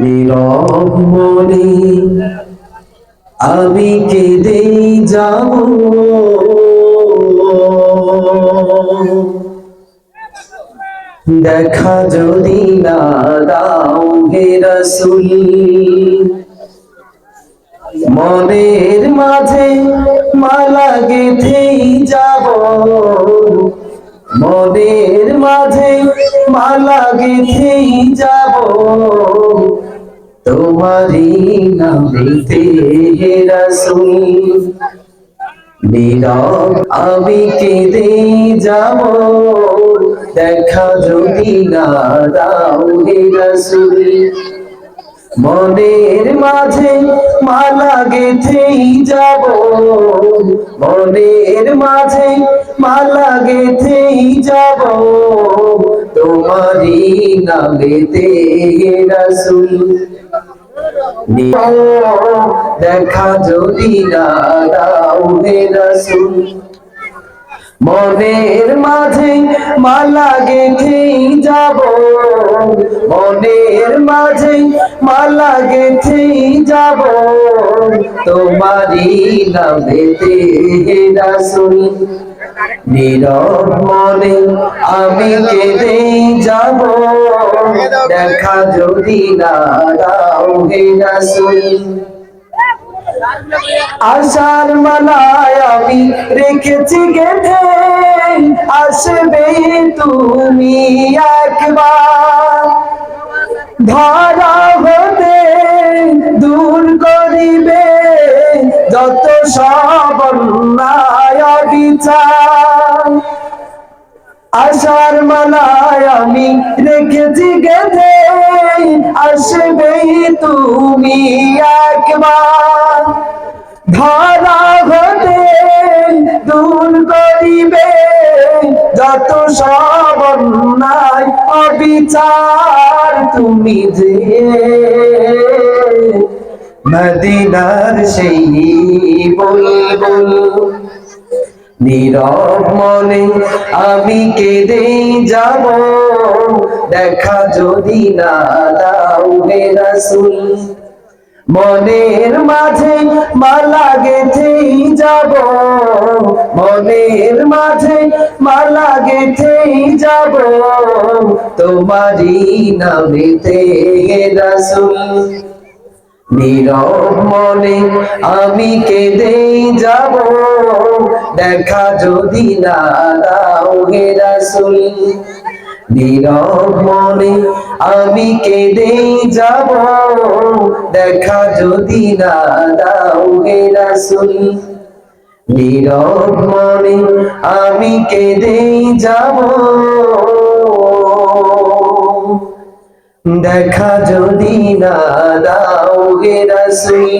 নীরব মনে আমি কেঁদে যাব, দেখা যদি না দাও হে রাসূল। মনের মাঝে মালা গেঁথেই যাব, মনের মাঝে মালা গেঁথেই যাব, তোমারই নামেতে হে রাসূল। নীরব আমি কেঁদে যাব, দেখা যদি না দাও হে রাসূল। মনের মাঝে মালা গেঁথেই যাব, মনের মাঝে মালা গেঁথেই যাব, তোমারই নামেতে হে রাসূল। দেখা যদি না দাও হে রাসূল। মনের মাঝে মালা গেঁথেই যাব, মনের মাঝে মালা গেঁথেই যাব, তোমারই নামেতে হে রাসূল। নীরব মনে আমি কেঁদেই যাব, দেখা যদি না দাও হে রাসূল। আশার মালায় আমি রেখেছি গেঁথে, আসবে তুমি একবার, ধরা হতে দূর করিবে যত সব অন্যায় অবিচার। আশার মালায় আমি রেখেছি গেঁথে, আসবে তুমি একবার, ধরা হতে দূর করিবে যত সব অন্যায় অবিচার। তুমি যে মদিনার সেই বুলবুল, নীরব মনে আমি কেঁদেই যাব, দেখা যদি না দাও হে রাসূল। মনের মাঝে মালা গেঁথেই যাব, মনের মাঝে মালা গেঁথেই যাব, তোমারই নামেতে হে রাসূল। নীরব মনে আমি কেঁদেই যাব, দেখা যদি না দাও হে রাসূল। নীরব মনে আমি কেঁদেই যাব, দেখা যদি না দাও হে রাসূল। নীরব মনে আমি কেঁদেই যাব, দেখা যদি না দাও হে রাসূল।